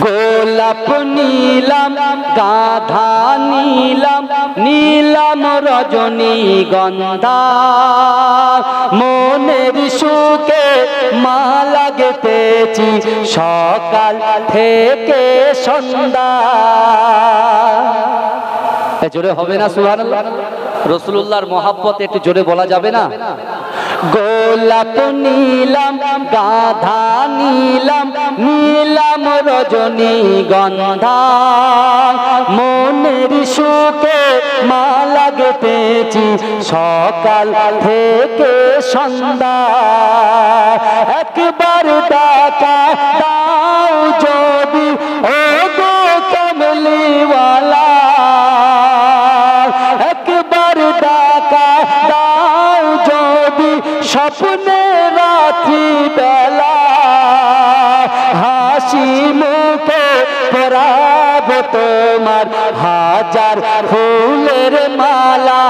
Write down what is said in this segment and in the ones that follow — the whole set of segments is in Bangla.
গোলাপ নীলাম গাধা নীলাম নীলাম রজনীগন্ধা মনের সুখে মালা গেঁথেছি সকাল থেকে সন্ধ্যা। জোরে হবে না সুবহানাল্লাহ? রাসূলুল্লাহর মহব্বতে একটু জোরে বলা যাবে না? গোলাপ নীলাম গাধা নীলাম নীলাম রজনীগন্ধা মনের সুখে মালা গেঁথেছি সকাল থেকে সন্ধ্যা। একবার দেখা দাও যদি ও গো কামলিওয়ালা, একবার দেখা দাও যদি স্বপ্নে রাত্রি বেলা, হাসি মুখে পরাব তোমার হাজার ফুলের মালা।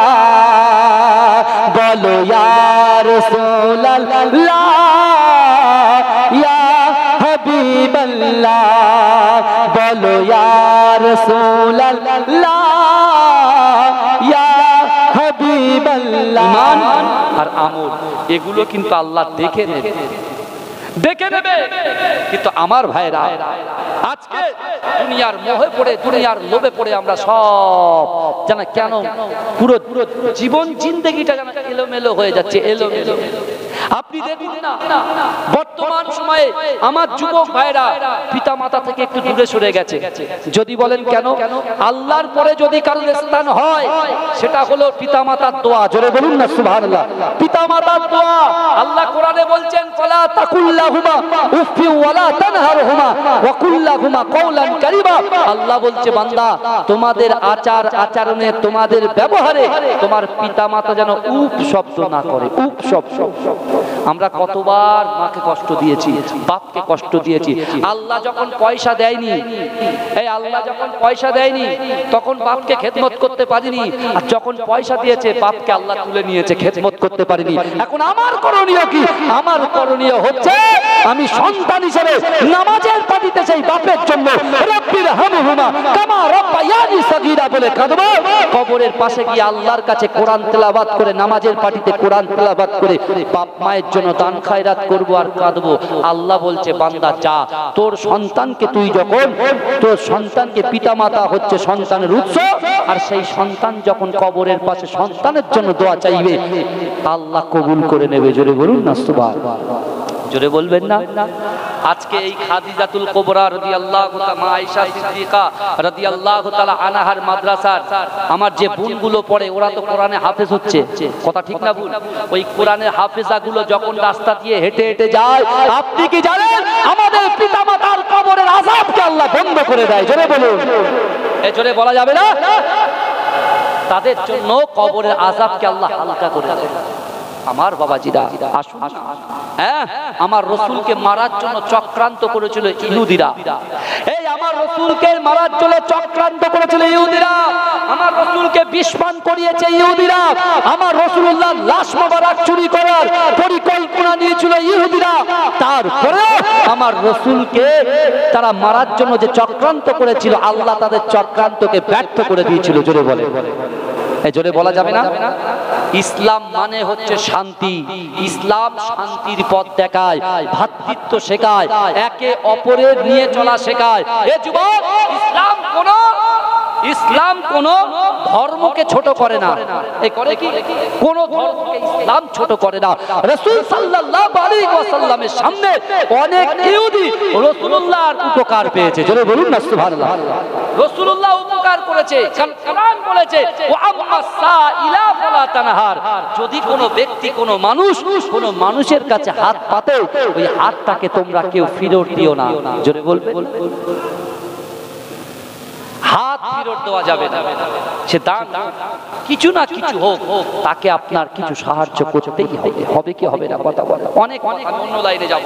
বলো ইয়া রাসূলুল্লাহ ইয়া হাবিবাল্লাহ, বলো ইয়া রাসূলুল্লাহ ইয়া হাবিবাল্লাহ। ঈমান আর আমল এগুলো কিন্তু আল্লাহ দেখে নেবে, দেখে নেবে। কিন্তু আমার ভাইরা আজকে দুনিয়ার মোহে পড়ে দুনিয়ার লোভে পড়ে আমরা সব জানা কেন পুরো জীবন জিন্দেগিটা যেন এলোমেলো হয়ে যাচ্ছে, এলোমেলো। আপনি দেখুন না বর্তমান সময়ে আমার যুবক ভাইরা পিতা মাতা থেকে একটু দূরে সরে গেছে। যদি বলেন কেন? আল্লাহর পরে যদি কারোর স্থান হয় সেটা হলো পিতা মাতার দোয়া। জোরে বলুন না সুবহানাল্লাহ। পিতা মাতার দোয়া আল্লাহ কোরআনে বলছেন ফালা তাকুল্লাহুমা উফি ওয়ালা তানহারহুমা ওয়া কুল্লাহুমা কওলান কারীমা। আল্লাহ বলছে বান্দা তোমাদের আচার আচরণে তোমাদের ব্যবহারে তোমার পিতা মাতা যেন উপ শব্দ না করে, উপ শব্দ। আমরা কতবার মাকে কষ্ট দিয়েছি, বাপকে কষ্ট দিয়েছি। আল্লাহ যখন পয়সা দেয়নি, এই আল্লাহ যখন পয়সা দেয়নি তখন বাপকে খেদমত করতে পারিনি, আর যখন পয়সা দিয়েছে বাপকে আল্লাহ তুলে নিয়েছে, খেদমত করতে পারিনি। এখন আমার করণীয় কি? আমার করণীয় হচ্ছে আমি সন্তান হিসেবে নামাজের পাটিতে সেই বাপের জন্য রব্বির হামহুমা কামা রাব্বায়ানি সাগীরা বলে কাঁদবো। কবরের পাশে গিয়ে আল্লাহর কাছে কোরআন তেলাওয়াত করে নামাজের পাটিতে কোরআন তেলাওয়াত করে বাপ মায়ের জন্য দান খায়রাত করব আর কাঁদবো। আল্লাহ বলছে বান্দা যা, তোর সন্তানকে তুই যখন তোর সন্তানকে পিতা মাতা হচ্ছে সন্তানের উৎস, আর সেই সন্তান যখন কবরের পাশে সন্তানের জন্য দোয়া চাইবে আল্লাহ কবুল করে নেবে। জোরে বলুন না সুবহানাল্লাহ। জোরে বলবেন না? আজকে এই খাদিজাতুল কুবরা রাদিয়াল্লাহু তাআলা মা আয়েশা সিদ্দিকা রাদিয়াল্লাহু তাআলা আনহার মাদ্রাসার আমার যে বোনগুলো পড়ে ওরা তো কোরআনে হাফেজ হচ্ছে, কথা ঠিক না ভুল? ওই কোরআনের হাফেজাগুলো যখন রাস্তা দিয়ে হেঁটে হেঁটে যায়, আপনি কি জানেন আমাদের পিতামাতার কবরের আযাবকে আল্লাহ বন্ধ করে দেয়? জোরে বলুন। এই জোরে বলা যাবে না? তাদের জন্য কবরের আযাবকে আল্লাহ হালকা করে দেয়। আমার বাবাজিরা আসুন, হ্যাঁ আমার রাসূলকে মারার জন্য চক্রান্ত করেছিল ইহুদিরা। এই আমার রাসূলকে মারার জন্য চক্রান্ত করেছিল ইহুদিরা, আমার রাসূলকে বিস্ফান করিয়েছে ইহুদিরা, আমার রাসূলুল্লাহর লাশ মোবারক চুরি করার পরিকল্পনা নিয়েছিল ইহুদিরা। তারপরে আমার রাসূলকে তারা মারার জন্য যে চক্রান্ত করেছিল আল্লাহ তাদের চক্রান্তকে ব্যর্থ করে দিয়েছিল। জোরে বলে, এই জোরে বলা যাবে না? ইসলাম মানে হচ্ছে শান্তি। ইসলাম শান্তির পথ দেখায়, ভ্রাতৃত্ব শেখায়, একে অপরের নিয়ে চলা শেখায়। এ যুবক, ইসলাম কোন ধর্মকে ছোট করে না। এই করে কি? কোন ধর্মকে ইসলাম ছোট করে না। রাসূল সাল্লাল্লাহু আলাইহি ওয়াসাল্লামের সামনে অনেক ইহুদি রাসূলুল্লাহর উপকার পেয়েছে। জোরে বলুন না সুবহানাল্লাহ। রাসূলুল্লাহ উপকার করেছে, কোরআন বলেছে ওয়া আম্মাস সাইলা ফালা তানহার। যদি কোনো ব্যক্তি কোনো মানুষের কাছে হাত পাতে ওই হাতটাকে তোমরা কেউ ফিরত দিও না। জোরে বলবে, হাত ফিরত দেওয়া যাবে না। সে দান কিছু না কিছু হোক, তাকে আপনার কিছু সাহায্য করতেই হবে। হবে কি হবে না কথা বলা। অনেক অন্য লাইনে যাব।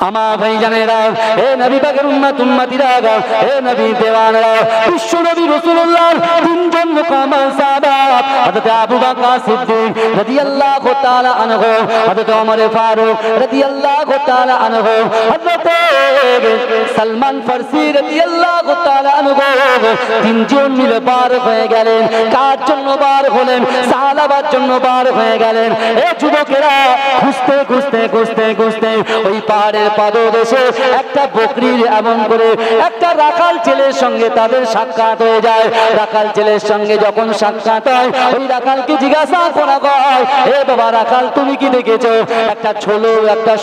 আমার ভাইজানেরা, হে নবী পাকের উম্মত উম্মতিরা, হে নবী দেওয়ানরা, বিশ্ব নবী রাসূলুল্লাহর তিনজন মুকাম্মাল সাহাবা হযরত আবু বকর সিদ্দিক রাদিয়াল্লাহু তাআলা আনহু, হযরত ওমর ফারুক রাদিয়াল্লাহু তাআলা আনহু, হযরত সালমান ফারসি রাদিয়াল্লাহু তাআলা আনহু, তিনজন মিলে বার হয়ে গেলেন। কার জন্য বার হলেন? সাহাবার জন্য বার হয়ে গেলেন। এ যুবকেরা খুঁজতে খুঁজতে খুঁজতে খুঁজতে ওই পাহাড়ের পাদদেশে একটা বকরির এমন করে একটা রাখাল ছেলের সঙ্গে তাদের সাক্ষাৎ হয়ে যায়। রাখাল ছেলের সঙ্গে যখন সাক্ষাৎ হয়, ওই রাখালকে জিজ্ঞাসা করা হয়, এ বাবা রাখাল, তুমি কি দেখেছো? একটা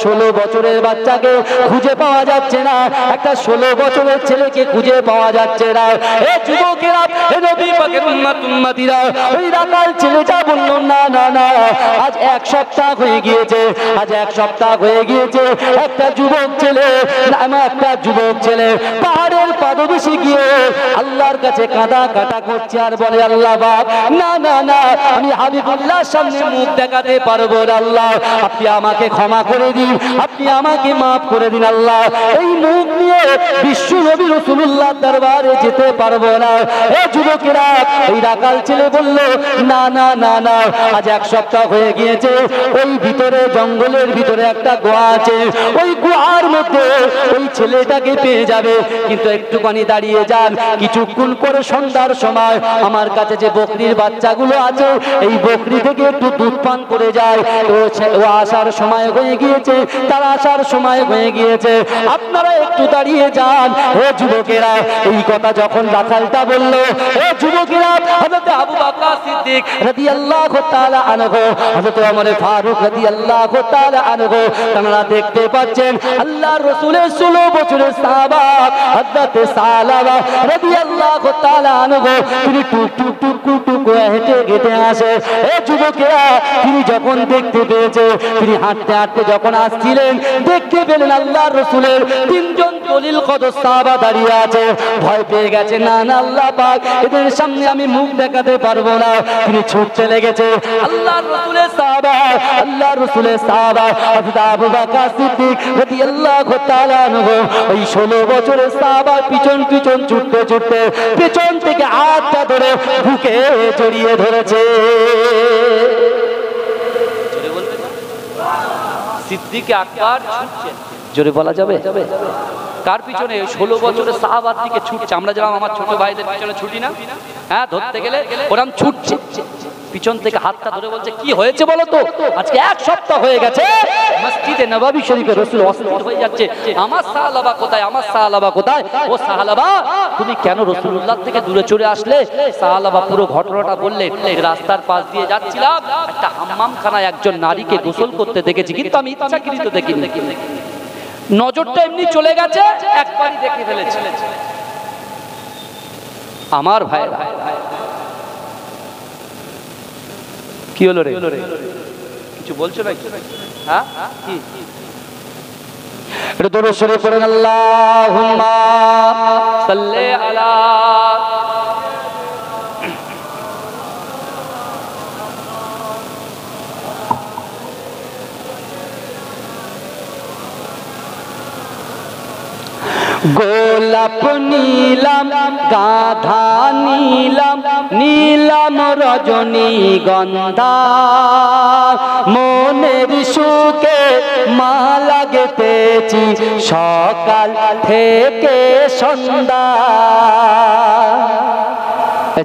16 বছরের বাচ্চাকে খুঁজে পাওয়া যাচ্ছে না, একটা 16 বছরের ছেলেকে খুঁজে পাওয়া যাচ্ছে না। এ যুবকেরা, এ নবী পাকের উম্মত উম্মতিরা, ওই রাখাল ছেলেটা বলল, না না না, আজ 1 সপ্তাহ হয়ে গিয়েছে, আজ 1 সপ্তাহ হয়ে গিয়েছে একটা যুবক ছেলে পাহাড়ের পাদদেশে গিয়ে আল্লাহর কাছে কাঁদা কাটা করছে আর বলে, আল্লাহ বাপ, না না না, আমি হাবিবুল্লাহর সামনে মুখ দেখাতে পারবো না, আল্লাহ আপনি আমাকে ক্ষমা করে দিন, আপনি আমাকে মাফ করে দিন, আল্লাহ এই মুখ নিয়ে বিশ্ব নবী রাসূলুল্লাহর দরবারে যেতে পারবো না। এই যুবকেরা, এই রাখাল ছেলে বলল, না না না না, আজ 1 সপ্তাহ হয়ে গিয়েছে, ওই ভিতরে জঙ্গলের ভিতরে একটা গুহা আছে, ওই গুহার মধ্যে ওই ছেলেটাকে পেয়ে যাবে, কিন্তু একটুখানি দাঁড়িয়ে যান, কিছুক্ষণ পরে সন্ধ্যার সময় আমার কাছে যে বকরির বাচ্চাগুলো আছে, এই বকরি থেকে একটু দুধ পান করে যায়, ও আসার সময় হয়ে গিয়েছে, তার আসার সময় হয়ে গিয়েছে, আপনারা একটু দাঁড়িয়ে যান। ও যুবকেরা, এই কথা যখন রাখালটা বলল, ও যুবকেরা, হযরত আবু বকর সিদ্দিক রাদিয়াল্লাহু তাআলা আনহু, হযরত ওমর ফারুক রাদিয়াল্লাহু তাআলা আনহু, আপনারা দেখতে পাচ্ছেন আল্লাহর রাসূলের 16 বছরের সাহাবা হযরত সালাবা রাদিয়াল্লাহু তাআলা আনহু, তিনি টুক টুক টুক টুক করে হেঁটে হেঁটে আসে। এই যুবকেরা, তিনি যখন দেখতে পেয়েছে, তিনি হাঁটতে হাঁটতে যখন আসছিলেন, দেখতে পেলেন আল্লাহর রাসূলের 3 জন জলিল কদর সাহাবা দাঁড়িয়ে আছে। ভয় পেয়ে গেছে, না না আল্লাহ পাক, এদের সামনে আমি মুখ দেখাতে পারবো না। তিনি ছুটতে লেগেছে। আল্লাহর রাসূলের সাহাবা হযরত আবু বকর সিদ্দিক রাদিয়াল্লাহু তাআলা আনহু, ওই 16 বছরের সাহাবার পিছন পিছন ছুটতে ছুটতে পেছন থেকে হাতটা ধরে বুকে জড়িয়ে ধরেছে। জোরে বলবেন না? সিদ্দিক আকবর ছুটছে, জোরে বলা যাবে? কার পিছনে? 16 বছরের সাহাবার দিকে ছুটছে। আমরা যেমন আমার ছোট ভাইদের পিছনে ছুটি না, হ্যাঁ, ধরতে গেলে ওরকম ছুটছে, পিছন থেকে হাতটা ধরে বলছে, কি হয়েছে বলো তো? আজকে 1 সপ্তাহ হয়ে গেছে মসজিদে নববী শরীফে রাসূল অস্থির হয়ে যাচ্ছে, আমার সাহাবা কোথায়, আমার সাহাবা কোথায়? ও সাহাবা, তুমি কেন রাসূলুল্লাহ থেকে দূরে চলে আসলে? সাহাবা পুরো ঘটনাটা বললেন, রাস্তার পাশ দিয়ে যাচ্ছিলাম, একটা হাম্মামখানায় একজন নারীকে গোসল করতে দেখেছি, কিন্তু আমি ইচ্ছাকৃত দেখিনি, নজরটা এমনি চলে গেছে, একবারই দেখে ফেলেছি। আমার ভাইরা, কি হলো রে? কিছু বলছো নাকি? হ্যাঁ, কি? এটা দরুদ শরীফ পড়েন, আল্লাহুম্মা সাল্লি আলা গোলাপ নীলাম, গাধা নীলাম, নীলাম রজনীগন্ধা, মনের সুখে মালা গেঁথেছি সকাল থেকে সন্ধ্যা।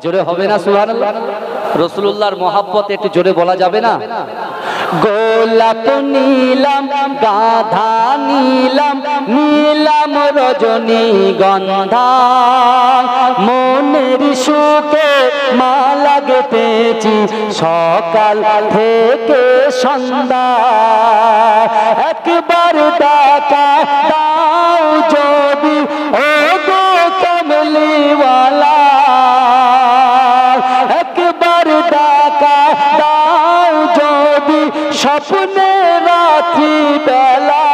জোরে হবে না সুবহানাল্লাহ? রাসূলুল্লাহর মহব্বতে একটু জোরে বলা যাবে না? গোলাপ নীলাম, গাধা নীলাম, নীলাম রজনীগন্ধা, মনের সুখে মালা গেঁথেছি সকাল থেকে সন্ধ্যা। একবার দেখা দাও যদি ও গো কমলিওয়ালা, একবার দেখা দাও যদি স্বপ্নে রাত্রি বেলা,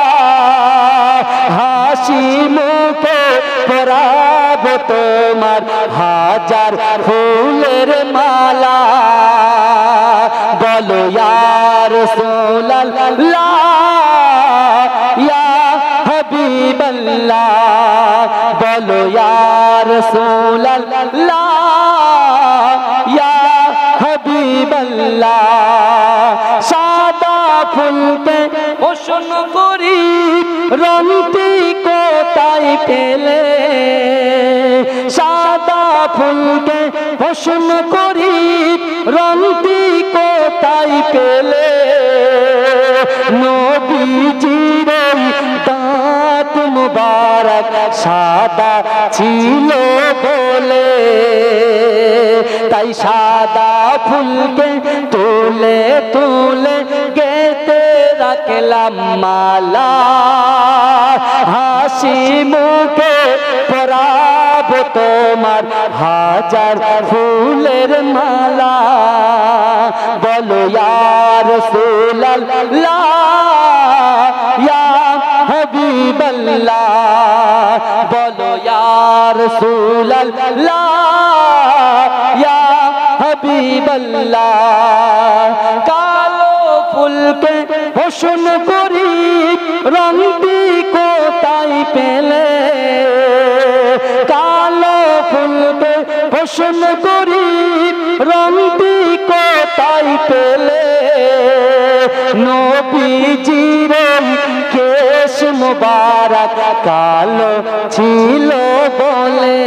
হাসি মুখে পরাব তোমার হাজার ফুলের মালা। বলো ইয়া রাসূলুল্লাহ, ইয়া হাবিবাল্লাহ বলো ইয়া রাসূলুল্লাহ ইয়া হাবিবাল্লাহ সাদা ফুলকে প্রশ্ন করি রংটি কোথায় পেলে সাদা ফুলকে প্রশ্ন করি রংটি কোথায় পেলে নবীজির দাঁত মুবারক সাদা ছিল বলে তাই সাদা ফুলকে তুলে তুলে গেতে রাখলাম মালা হাসি মুখে পরাব তোমার হাজার ফুলের মালা বলো ইয়া রাসূলুল্লাহ ইয়া হাবিবাল্লাহ বলো ইয়া রাসূলুল্লাহ ইয়া হাবিবাল্লাহ কালো ফুলকে প্রশ্ন করি রংটি কোথায় পেলে কালো ফুলকে প্রশ্ন করি রংটি কোথায় পেলে নবীজির কেশ মুবারক কালো ছিল বলে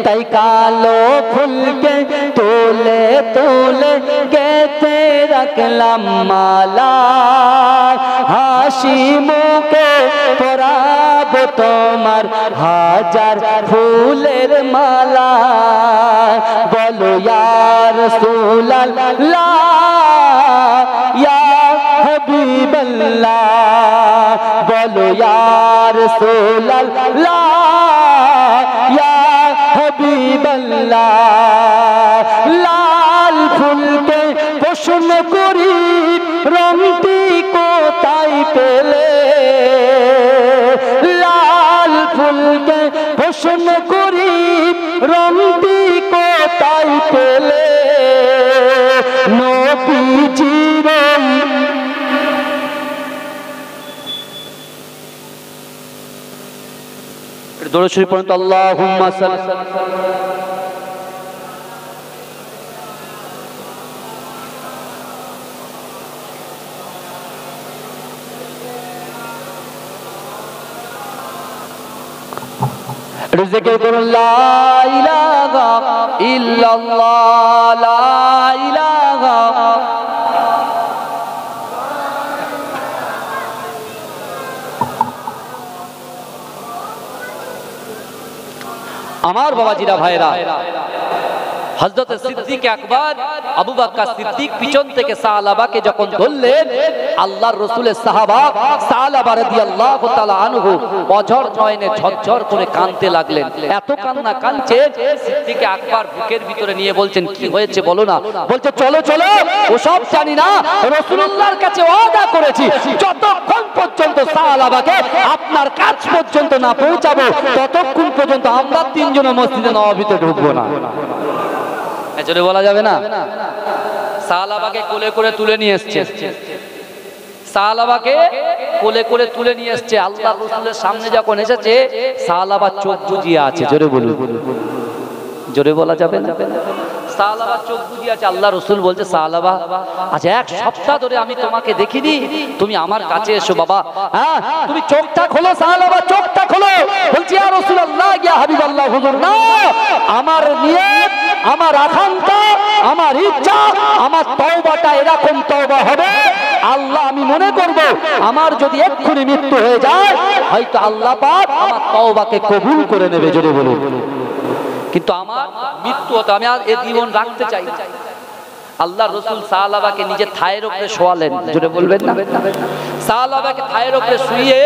তাই কালো ফুলকে তোলে তোলে গেতে রাখলাম মালা হাসি মুখে পরাব তোমার হাজার ফুলের মালা বলো ইয়া রাসূলুল্লাহ ইয়া হাবিবাল্লাহ বলো ইয়া রাসূলুল্লাহ ইয়া হাবিবাল্লাহ লাল ফুলকে প্রশ্ন করি রংটি কোথায় পেলে লাল ফুলকে প্রশ্ন করি রংটি কোথায় পেলে নবীজির দরুদ শরীফ পড়ুন তো আল্লাহুম্মা রিজিকে করুন লা ইলাহা ইল্লাল্লাহ লা ইলাহা আমার বাবাজিরা ভাইরা হযরত সিদ্দিক আকবর আবু বকর সিদ্দিক পিছন থেকে সাহাবাকে যখন ধরলেন আল্লাহর রাসূলের সাহাবা সাহাবা রাদিয়াল্লাহু তাআলা আনহু অঝর নয়নে ঝরঝর করে কাঁদতে লাগলেন এত কান্না কাঁদছে সিদ্দিক আকবর বুকের ভিতরে নিয়ে বলছেন কি হয়েছে বলো না বলছে চলো চলো ওসব জানি না রাসূলুল্লাহর কাছে ওয়াদা করেছি যতক্ষণ পর্যন্ত সাহাবাকে আপনার কাছ পর্যন্ত না পৌঁছাবো ততক্ষণ পর্যন্ত আমরা তিনজন মসজিদে নববীতে ঢুকবো না এজন্য বলা যাবে না সাহাবাকে কোলে করে তুলে নিয়ে এসেছে সাহাবাকে কোলে করে তুলে নিয়ে এসেছে আল্লাহর রাসূলের সামনে যখন এসেছে সাহাবা চোখ বুজিয়ে আছে জোরে বলুন জোরে বলা যাবে না সাহাবা চোখ বুজিয়ে আছে আল্লাহর রাসূল বলছে সাহাবা আজ এক সপ্তাহ ধরে আমি তোমাকে দেখিনি তুমি আমার কাছে এসো বাবা হ্যাঁ তুমি চোখটা খোলো সাহাবা চোখটা খোলো বলছি ইয়া রাসূলুল্লাহ ইয়া হাবিবাল্লাহ হুজুর না আমার নিয়ত আমার আকাঙ্ক্ষা আমার ইচ্ছা আমার তওবাটা এরকম তওবা হবে আল্লাহ আমি মনে করব আমার যদি এক্ষুনি মৃত্যু হয়ে যায় হয়তো আল্লাহ পাক আমার তওবাকে কবুল করে নেবে জোরে বলুন কিন্তু আমার মৃত্যু হতে আমি আর এই জীবন রাখতে চাই না আল্লাহর রাসূল সাহাবাকে নিজে থায়ের উপরে শোয়ালেন জোরে বলবেন না সাহাবাকে থায়ের উপরে শুইয়ে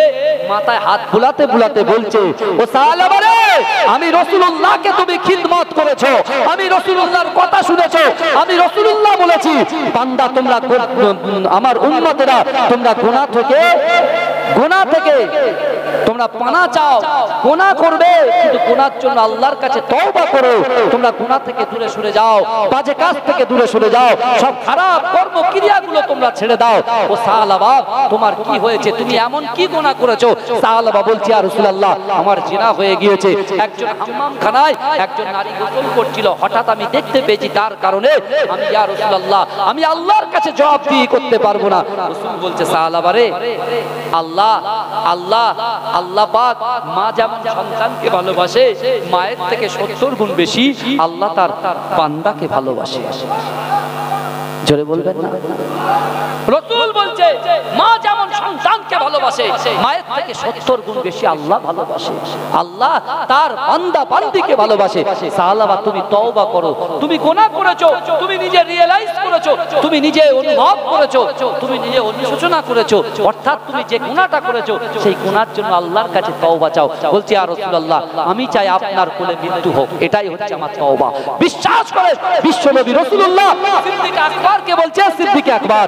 মাথায় হাত বুলাতে বুলাতে বলছে ও সাহাবা রে আমি রাসূলুল্লাহকে তুমি খিদমত করেছো আমি রাসূলুল্লাহর কথা শুনেছো আমি রাসূলুল্লাহ বলেছি বান্দা তোমরা আমার উম্মতেরা তোমরা গুনাহ থেকে তোমরা পানা চাও, গুনাহ করবে, কিন্তু গুনার জন্য আল্লাহর কাছে তওবা করো। তোমরা গুনাহ থেকে দূরে সরে যাও, বাজে কাজ থেকে দূরে সরে যাও, সব খারাপ কর্ম ক্রিয়াগুলো তোমরা ছেড়ে দাও। ও সাহাবা, তোমার কি হয়েছে? তুমি এমন কি গুনাহ করেছো? সাহাবা বলছে, ইয়া রাসূলুল্লাহ, আমার জিনা হয়ে গিয়েছে। একজন হাম্মাম খানায় একজন নারী গোসল করছিল, হঠাৎ আমি দেখতে পেয়েছি, তার কারণে আমি, ইয়া রাসূলুল্লাহ, আমি আল্লাহর কাছে জবাবদিহি করতে পারবো না। রাসূল বলছে, সাহাবা রে, আল্লাহ আল্লাহ আল্লাহ পাক মা যেমন সন্তানকে ভালোবাসে, মায়ের থেকে 70 গুণ বেশি আল্লাহ তার বান্দাকে ভালোবাসে। জোরে বলবেন না? রাসূল বলছে, মা যেমন সন্তানকে ভালোবাসে, মায়ের থেকে 70 গুণ বেশি আল্লাহ ভালোবাসে। আল্লাহ তার বান্দা বান্দিকে ভালোবাসে। সাহাবা, তুমি তওবা করো। তুমি গুনাহ করেছো, তুমি নিজে রিয়েলাইজ করেছো, তুমি নিজে অনুভব করেছো, তুমি নিজে অনুশোচনা করেছো, অর্থাৎ তুমি যে গুনাহটা করেছো সেই গুনার জন্য আল্লাহর কাছে তওবা চাও। বলছে, ইয়া রাসূলুল্লাহ, আমি চাই আপনার কোলে মৃত্যু হোক, এটাই হচ্ছে আমার তওবা। বিশ্বাস করে বিশ্বনবী রাসূলুল্লাহ সিদ্দিক আকবরকে বলছে, সিদ্দিক আকবর,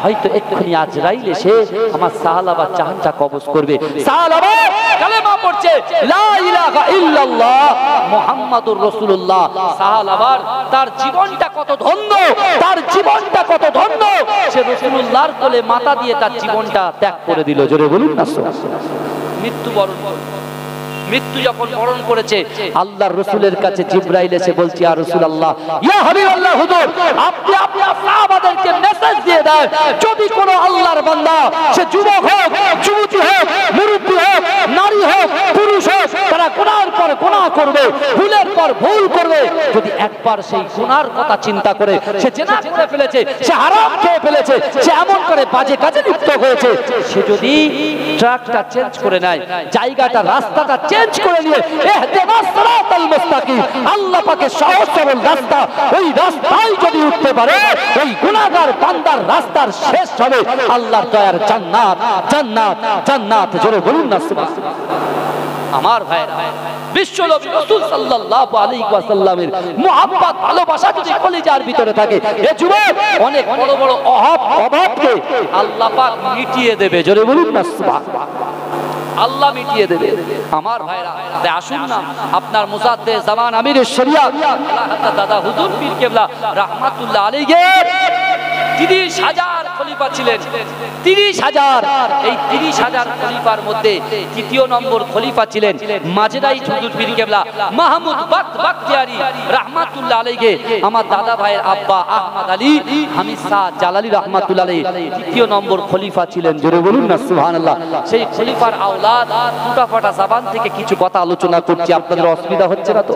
হয়তো এক্ষুনি আজরাইল এসে আমার সাহাবা জানটা কবজ করবে। সাহাবা কালেমা পড়ছে, লা ইলাহা ইল্লাল্লাহ মুহাম্মাদুর রাসূলুল্লাহ। সাহাবার তার জীবনটা কত ধন্য, তার জীবনটা কত ধন্য, সে রাসূলুল্লাহর কোলে মাথা দিয়ে তার জীবনটা ত্যাগ করে দিল। জোরে বলুন না? মৃত্যুবরণ, মৃত্যু যখন বরণ করেছে, আল্লাহর রাসূলের কাছে জিবরাইল এসে বলছে, ইয়া রাসূলুল্লাহ, ইয়া হাবিবাল্লাহ, হুজুর, আপনি আপনার সাহাবাদেরকে মেসেজ দিয়ে দেন, যদি কোনো আল্লাহর বান্দা, সে যুবক হোক, যুবতী হোক, মুরব্বী হোক, নারী হোক, পুরুষ হোক, তারা গুনাহের পর গুনাহ করবে, ভুলের পর ভুল করবে, যদি একবার সেই গুনার কথা চিন্তা করে, সে জিনা করে ফেলেছে, সে হারাম খেয়ে ফেলেছে, সে এমন করে বাজে কাজে লিপ্ত হয়েছে, সে যদি ট্রাকটা চেঞ্জ করে নেয়, জায়গাটা, রাস্তাটা চেঞ্জ করে নিয়ে ইহদিনাস সিরাতাল মুস্তাকিম, আল্লাহ পাকের সহজ সরল রাস্তা, ওই রাস্তায় যদি উঠতে পারে, ওই গুনাহগার বান্দার রাস্তার শেষ হবে আল্লাহর দয়ার জান্নাত, জান্নাত, জান্নাত। জোরে বলুন না সুবহানাল্লাহ। আমার ভাইরা, বিশ্বনবী রাসূল সাল্লাল্লাহু আলাইহি ওয়াসাল্লামের মুহাব্বত, ভালোবাসা যদি কলিজার ভিতরে থাকে, এ যুবক অনেক বড় বড় অভাবকে আল্লাহ পাক মিটিয়ে দেবে। জোরে বলুন না সুবহানাল্লাহ। আল্লাহ মিটিয়ে দেবে। আমার ভাইরা, আসুন না আপনার মুজাদ্দিদ জামান আমিরুশ শরিয়াত দাদা হুজুর পীর কেবলা রাহমাতুল্লাহ আলাইহি 30,000 খলিফা ছিলেন, 30,000। এই 30,000 খলিফার মধ্যে তৃতীয় নম্বর খলিফা ছিলেন মাজেদাই হুজুর পীর কেবলা মাহমুদ বাখতিয়ারি রাহমাতুল্লাহ আলাইহি। আমার দাদা ভাইয়ের আব্বা আহমদ আলী হামিদ শাহ জালালি রাহমাতুল্লাহ আলাইহি তৃতীয় নম্বর খলিফা ছিলেন। জোরে বলুন না সুবহানাল্লাহ। সেই খলিফার আওলাদ ফুটাফাটা জবান থেকে কিছু কথা আলোচনা করছি, আপনাদের অসুবিধা হচ্ছে না তো?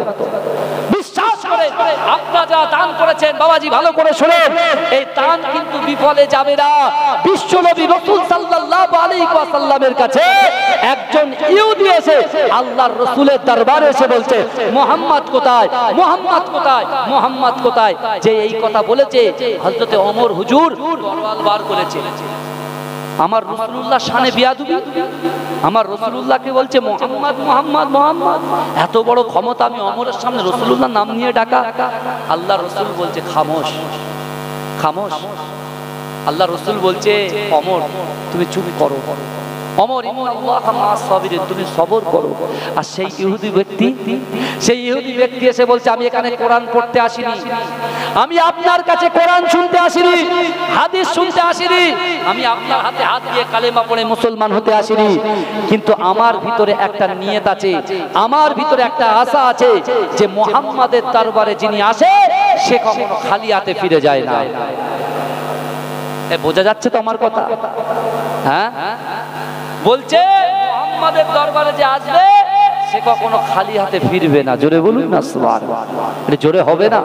বিশ্বাস করেন, আপনারা যা দান করেছেন বাবাজি, ভালো করে শুনেন, এই দান কিন্তু বিফলে যাবে না। বিশ্বনবী রাসূল সাল্লাল্লাহু আলাইহি ওয়াসাল্লামের কাছে একজন ইহুদি এসে আল্লাহর রাসূলের দরবারে এসে বলছে, মুহাম্মদ কোথায়, মুহাম্মদ কোথায়, মুহাম্মদ কোথায়? যে এই কথা বলেছে হযরতে ওমর হুজুর তরবাল বার করেছে। আমার রাসূলুল্লাহ শানে বিয়াদবি, আমার রাসূলুল্লাহকে বলছে মুহাম্মদ, মুহাম্মদ, মুহাম্মদ। এত বড় ক্ষমতা, আমি ওমরের সামনে রাসূলুল্লাহর নাম নিয়ে ডাকা? আল্লাহ রাসূল বলছে, খামোশ, খামোশ। আল্লাহ রাসূল বলছে, ওমর তুমি চুপ করো, ওমর ইন্নাল্লাহা মা'আস সাবিরিন, তুমি সবর করো। আর সেই ইহুদি ব্যক্তি এসে বলছে, আমি এখানে কোরআন পড়তে আসিনি, আমি আপনার কাছে কোরআন শুনতে আসিনি, হাদিস শুনতে আসিনি, আমি আপনার হাতে হাত দিয়ে কালেমা পড়ে মুসলমান হতে আসিনি, কিন্তু আমার ভিতরে একটা নিয়ত আছে, আমার ভিতরে একটা আশা আছে যে মুহাম্মাদের দরবারে যিনি আসে সে কখনো খালি হাতে ফিরে যায় না। বোঝা যাচ্ছে তো আমার কথা? হ্যাঁ, বলছে মুহাম্মাদের দরবারে যে আসবে সে কখনো খালি হাতে ফিরবে না। জোরে বলুন না সুবহানাল্লাহ। এটা জোরে হবে না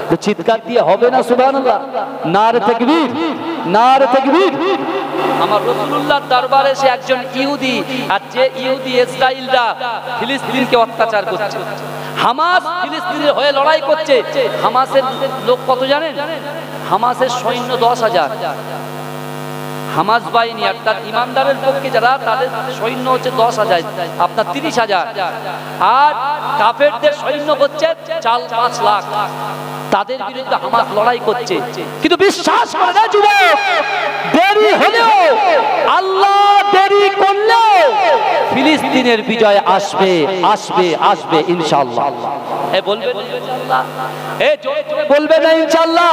তো চিৎকার দিয়ে হবে না সুবহানাল্লাহ? নারে তাকবীর, নারে তাকবীর। আমার রাসূলুল্লাহর দরবারে সে একজন ইহুদি, আর যে ইহুদি ইসরাইলরা ফিলিস্তিনকে অত্যাচার করছে, হামাস ফিলিস্তিনের হয়ে লড়াই করছে। হামাসের লোক কত জানেন? হামাসের সৈন্য 10,000, হামাস বাহিনী অর্থাৎ ইমানদারের পক্ষে যারা, তাদের সৈন্য হচ্ছে 10,000, আপনার 30,000, আর কাফেরদের সৈন্য হচ্ছে 4-5 লাখ। তাদের বিরুদ্ধে হামাস লড়াই করছে। কিন্তু বিশ্বাস করে না যুবক, দেরি হলেও, আল্লাহ দেরি করলেও ফিলিস্তিনের বিজয় আসবে, আসবে, আসবে ইনশাআল্লাহ। বলবে ইনশাআল্লাহ, বলবে না ইনশাআল্লাহ।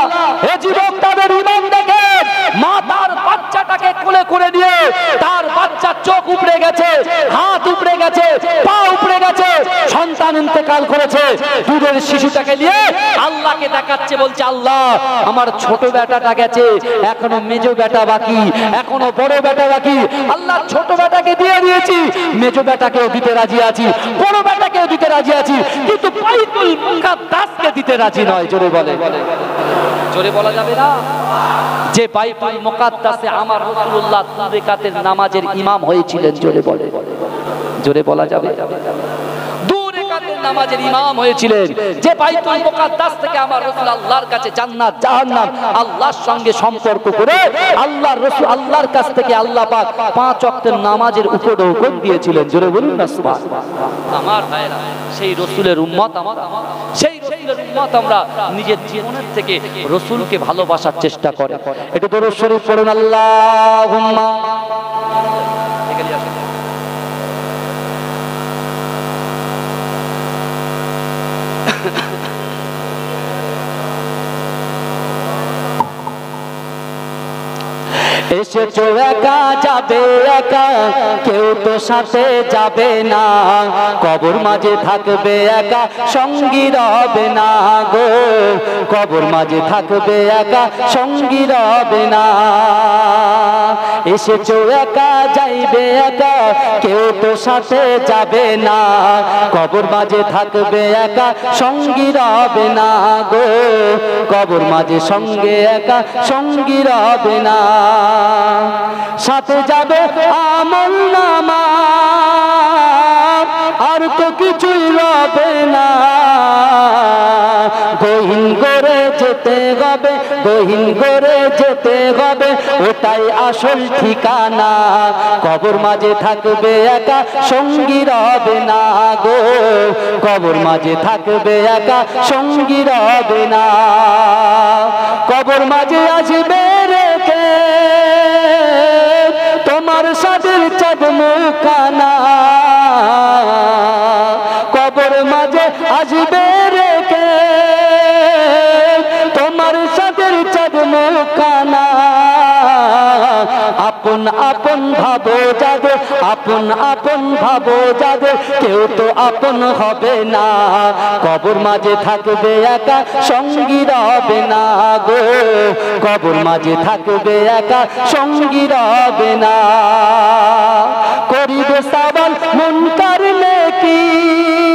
যুবক, তাদের ঈমান দেখেন, মা তার বাচ্চাটাকে কোলে করে নিয়ে, তার বাচ্চার চোখ উপড়ে গেছে, হাত উপড়ে গেছে, পা উপড়ে গেছে, সন্তান ইন্তেকাল করেছে, দুধের শিশুটাকে নিয়ে আল্লাহকে দেখাচ্ছে, বলছে আল্লাহ আমার ছোট বেটাটা গেছে, এখনো মেজো বেটা বাকি, এখনো বড় বেটা বাকি। আল্লাহ ছোট বেটাকে দিয়ে দিয়েছি, মেজো বেটাকেও দিতে রাজি আছি, বড় বেটাকেও দিতে রাজি আছি, কিন্তু বাইতুল মুকাদ্দাসকে দিতে রাজি নয়। জোরে বলে, জোরে বলা যাবে না? যে বাইতুল মুকাদ্দাসে আমার রাসূলুল্লাহ 2 রাকাতের নামাজের ইমাম হয়েছিলেন। জোরে বলে, জোরে বলা যাবে? 2 রাকাতের নামাজের ইমাম হয়েছিলেন, যে বাইতুল মুকাদ্দাস থেকে আমার রাসূল আল্লাহর কাছে জান্নাত জাহান্নাম আল্লাহর সঙ্গে সম্পর্ক করে আল্লাহর রাসূল আল্লাহর কাছ থেকে আল্লাহ পাক 5 ওয়াক্তের নামাজের উপদেশ দিয়েছিলেন। জোরে বলুন না সুবহানাল্লাহ। আমার ভাইরা, সেই রাসূলের উম্মত, সেই রাসূলের উম্মত আমরা নিজের জীবনের থেকে রাসূলকে ভালোবাসার চেষ্টা করে। একটু দরুদ শরীফ পড়ুন, আল্লাহুম্মা। এসেছো একা, যাবে একা, কেউ তো সাথে যাবে না, কবর মাঝে থাকবে একা, সঙ্গী রবে না গো, কবর মাঝে থাকবে একা, সঙ্গী রবে না। এসেছো একা, যাইবে একা, কেউ তো সাথে যাবে না, কবর মাঝে থাকবে একা, সঙ্গী রবে না গো, কবর মাঝে সঙ্গে একা, সঙ্গী রবে না। সাথে যাবে আমলনামা, আর তো কিছুই রবে না, গহীন করে যেতে হবে, গহীন করে যেতে হবে, ওটাই আসল ঠিকানা, কবর মাঝে থাকবে একা, সঙ্গী রবে না গো, কবর মাঝে থাকবে একা, সঙ্গী রবে না। কবর মাঝে আসবে রেখে তোমার সাদের চাঁদ মুখানা, কবর মাঝে আসবে রেখে তোমার সাদের চাঁদ মুখানা। আপন আপন ভাবো যাদের, আপন আপন ভাবো যাদের, কেউ তো আপন হবে না, কবর মাঝে থাকবে একা, সঙ্গী রবে না গো, কবর মাঝে থাকবে একা, সঙ্গী রবে না। করিবে সওয়াল মুনকার নেকির,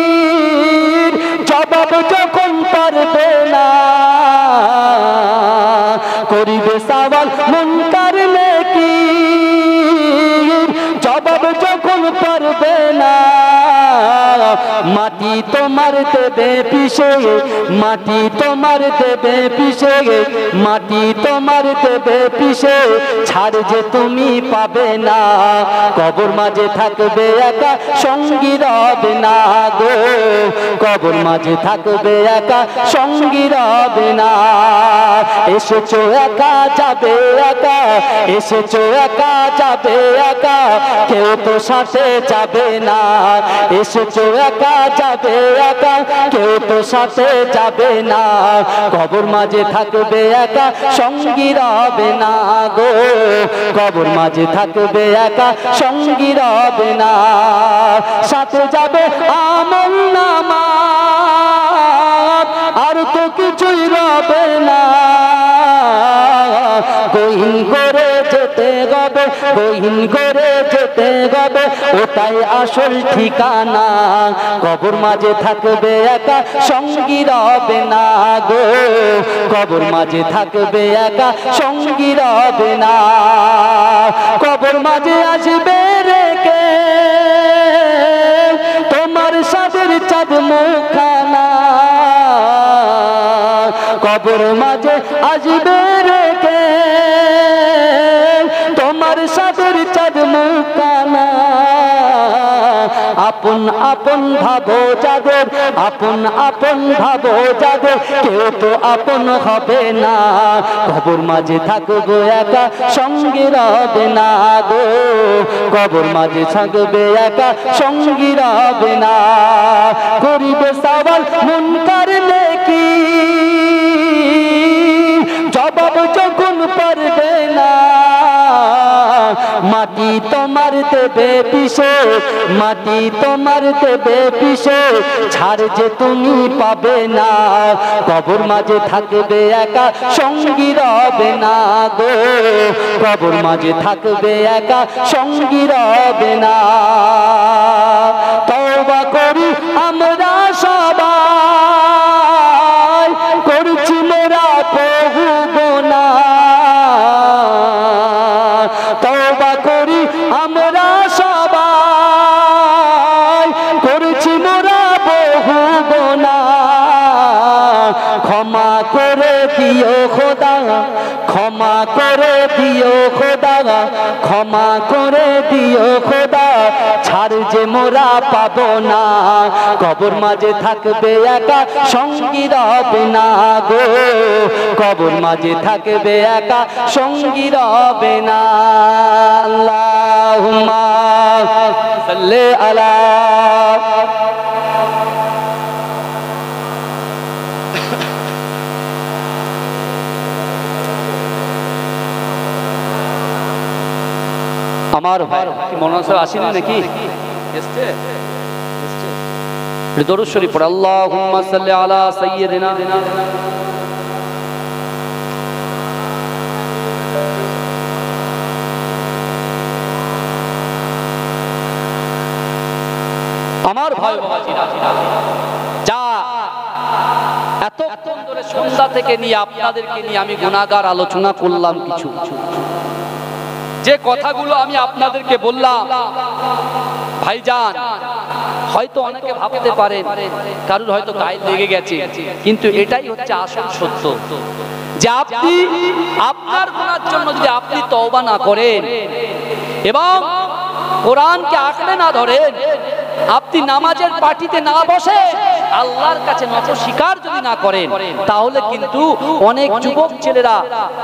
জবাব যখন পারবে না, করিবে সওয়াল মুনকার নেকির, জবাব যখন পারবে না, মাটি তোমার দেবে পিছে, মাটি তোমার দেবে পিছে, মাটি তোমার দেবে পিছে, ছাড় যে তুমি পাবে না, কবর মাঝে থাকবে একা, সঙ্গী রবে না গো, কবর মাঝে থাকবে একা, সঙ্গী রবে না। এসেছো একা, যাবে একা, এসেছো একা, যাবে একা, কেউ তো সাথে যাবে না, এসেছো একা, যাবে একা, কেউ তো সাথে যাবে না, কবর মাঝে থাকবে একা, সঙ্গী রবে না গো, কবর মাঝে থাকবে একা, সঙ্গী রবে না। সাথে যাবে আমলনামা, আর তো কিছুই রবে না, গহীন করে যেতে হবে, গহীন করে যেতে হবে, ওটাই আসল ঠিকানা, কবর মাঝে থাকবে একা, সঙ্গী রবে না গো, কবর মাঝে থাকবে একা, সঙ্গী রবে না। কবর মাঝে আসবে রেখে তোমার সাদের চাঁদ মুখানা, কবর মাঝে আসবে রেখে তোমার আপন আপন ভাবো যাদের, আপন আপন ভাবো যাদের, কেউ তো আপন হবে না। কবর মাঝে থাকবো একা, সঙ্গী রবে না গো। কবর মাঝে থাকবে একা, সঙ্গী রবে না। করিবে সওয়াল মুনকার নেকি, জবাব যখন পারবে না। মাটি তোমার দেবে পিছে, মাটি তোমার দেবে পিছে, ছাড় যে তুমি পাবে না। কবর মাঝে থাকবে একা, সঙ্গী রবে না গো। কবর মাঝে থাকবে একা, সঙ্গী রবে না। তওবা করি আমরা সবাই, করছি মোরা বহু গুনাহ। তওবা করি আমরা সবাই, করছি মোরা বহু গুনাহ। ক্ষমা করে দিও খোদা, ক্ষমা করে দিও খোদা, ক্ষমা করে দিও খোদা, ছাড় যে মোরা পাবো না। কবর মাঝে থাকবে একা, সঙ্গী রবে না গো। কবর মাঝে থাকবে একা, সঙ্গী রবে না। আল্লাহুম্মা সাল্লি আলা। আমার ভাই কি মনে হচ্ছে আসেনি নাকি? এসছে দরুদ শরীফ পড়ে। আল্লাহুম্মা সাল্লি আলা সাইয়্যিদিনা। আমার ভাই বাবাজিরা, যা এতক্ষণ ধরে সন্ধ্যা থেকে নিয়ে আপনাদেরকে নিয়ে আমি গুনাহগার আলোচনা করলাম, কিছু যে কথাগুলো আমি আপনাদেরকে বললাম ভাইজান, হয়তো অনেকে ভাবতে পারেন কারুর হয়তো গায়ে লেগে গেছে, কিন্তু এটাই হচ্ছে আসল সত্য, যে আপনি আপনার গুনার জন্য যদি আপনি তওবা না করেন এবং কোরআনকে আঁকড়ে না ধরেন, আপনি নামাজের পাটিতে না বসে আল্লাহর কাছে নত স্বীকার যদি না করেন, তাহলে কিন্তু অনেক যুবক ছেলেরা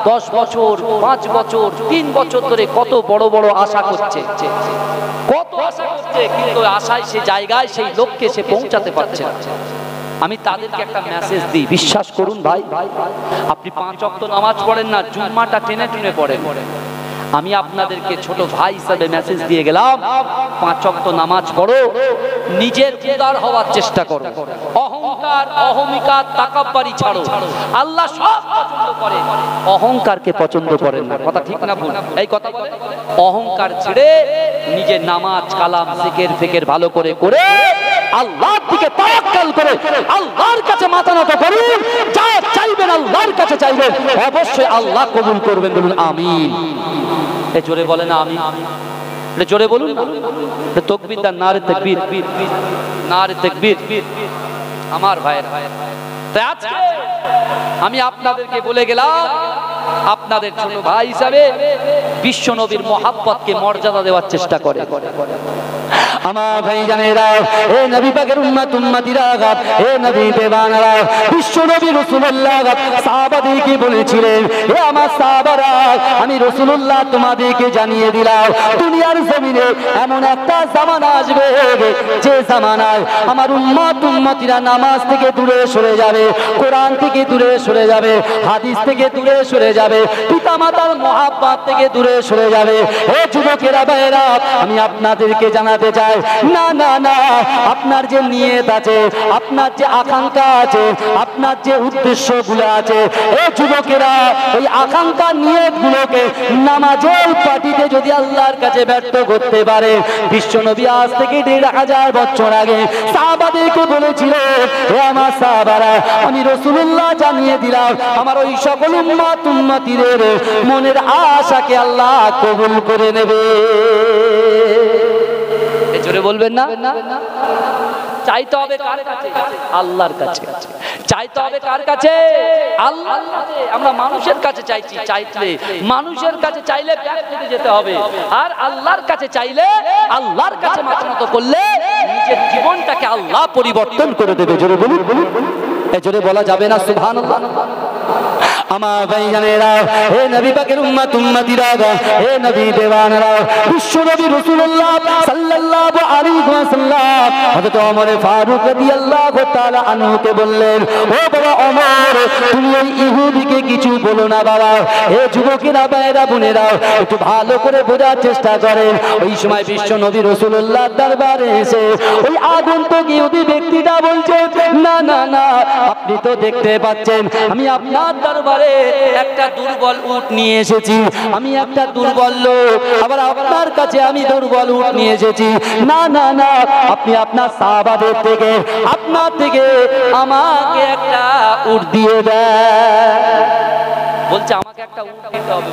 10 বছর 5 বছর 3 বছর ধরে কত বড় বড় আশা করছে, কত আশা করছে, কিন্তু আশায় সে জায়গায় সেই লক্ষ্যে সে পৌঁছাতে পারছে না। আমি তাদেরকে একটা মেসেজ দিই, বিশ্বাস করুন ভাই, আপনি 5 ওয়াক্ত নামাজ পড়েন না, জুম্মাটা টেনে টেনে পড়েন। আমি আপনাদেরকে ছোট ভাই হিসেবে মেসেজ দিয়ে গেলাম, 5 ওয়াক্ত নামাজ পড়ো, নিজের উদার হওয়ার চেষ্টা করো, অহংকার অহমিকা তাকাব্বুরি ছাড়ো। আল্লাহ সব পছন্দ করে, অহংকারকে পছন্দ করেন না। কথা ঠিক না ভুল? এই কথা বলে অহংকার ছেড়ে নিজের নামাজ কালাম জিকির ফিকির ভালো করে করে আল্লাহর দিকে তাওয়াক্কুল করে আল্লাহর কাছে মাথা নত করুন। যা চাইবেন আল্লাহর কাছে চাইবেন, অবশ্যই আল্লাহ কবুল করবেন। বলুন আমিন। এ জোরে বলেন আমিন, এটা জোরে বলুন না। তাকবীর দান, নারে তাকবীর, নারে তাকবীর। আমার ভাইয়েরা, তাই আজকে আমি আপনাদেরকে বলে গেলাম, আপনাদের ছোট ভাই হিসাবে বিশ্ব নবীর মহাব্বতকে মর্যাদা দেওয়ার চেষ্টা করে। আমার ভাই জানেরা, এ নবী পাকের উম্মত উম্মতিরা, এ নবী বেবানারা, বিশ্ব নবী রাসূলুল্লাহ সাহাবাদেরকে বলেছিলেন, এ আমার সাহাবারা, আমি রাসূলুল্লাহ তোমাদেরকে জানিয়ে দিলাম, দুনিয়ার জমিনে এমন একটা জামানা আসবে, যে জামানায় আমার উম্মত উম্মতিরা নামাজ থেকে দূরে সরে যাবে, কোরআন থেকে দূরে সরে যাবে, হাদিস থেকে দূরে সরে যাবে, পিতামাতার মহাব্বত থেকে দূরে সরে যাবে। হে যুবকেরা ভাইয়েরা, আমি আপনাদেরকে জানাতে চাই, না না না, আপনার যে নিয়ত আছে, আপনার যে আকাঙ্ক্ষা আছে, আপনার যে উদ্দেশ্যগুলো আছে, এই যুবকেরা ওই আকাঙ্ক্ষা নিয়তগুলোকে নামাজের পাটিতে যদি আল্লাহর কাছে ব্যর্থ করতে পারে, বিশ্বনবী আজ থেকে 1500 বছর আগে সাহাবাদেরকে বলেছিল, হে আমার সাহাবারা, আমি রাসূলুল্লাহ জানিয়ে দিলাম, আমার ওই সকল উম্মত উম্মতিদের মনের আশাকে আল্লাহ কবুল করে নেবে। জোরে বলবেন না? চাইতে হবে কার কাছে? আল্লাহর কাছে। চাইতে হবে কার কাছে? আল্লাহর কাছে। আমরা মানুষের কাছে চাইছি, চাইলে মানুষের কাছে চাইলে ব্যাক করে যেতে হবে, আর আল্লাহর কাছে চাইলে, আল্লাহর কাছে মাথা নত করলে জীবনটাকে আল্লাহ পরিবর্তন করে দেবে। জোরে বলুন, জোরে বলা যাবে না সুবহানাল্লাহ। আমার ভাইজানেরা, হে নবী পাকের উম্মত উম্মতিরা, হে নবী দেওয়ানরা, বিশ্ব নবী রাসূলুল্লাহ সাল্লাল্লাহু আলাইহি ওয়াসাল্লাম হযরত ওমর ফারুক রাদিয়াল্লাহু তাআলা আনহুকে বললেন, ও বাবা ওমর, তুমি ওই ইহুদিকে কিছু বলো না বাবা। হে যুবকেরা, ভাইরা, বোনেরা, একটু ভালো করে বোঝার চেষ্টা করেন। ওই সময় বিশ্ব নবী রাসূলুল্লাহ দরবারে এসে ওই আগন্তুক ইহুদি ব্যক্তিটা বলছে, না না না, আপনি তো দেখতে পাচ্ছেন আমি আপনার দরবারে একটা দুর্বল উট নিয়ে এসেছি, আমি একটা দুর্বল লোক, আবার আপনার কাছে আমি দুর্বল উট নিয়ে এসেছি। না না না, আপনি আপনার সাহাবাদের থেকে, আপনার থেকে আমাকে একটা উট দিয়ে দেন। বলছে আমাকে একটা উট দিতে হবে।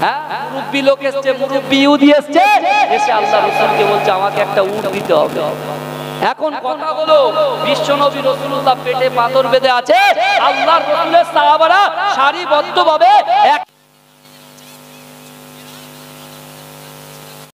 হ্যাঁ, মুরব্বি লোক এসছে, মুরব্বি ইহুদি এসছে, এসে আল্লাহ রাসূলকে বলছে আমাকে একটা উট দিতে হবে। এখন কথা হলো, বিশ্ব নবী রাসূলুল্লাহ পেটে পাথর বেঁধে আছে, আল্লাহর রাসূলের সাহাবারা সারিবদ্ধভাবে এক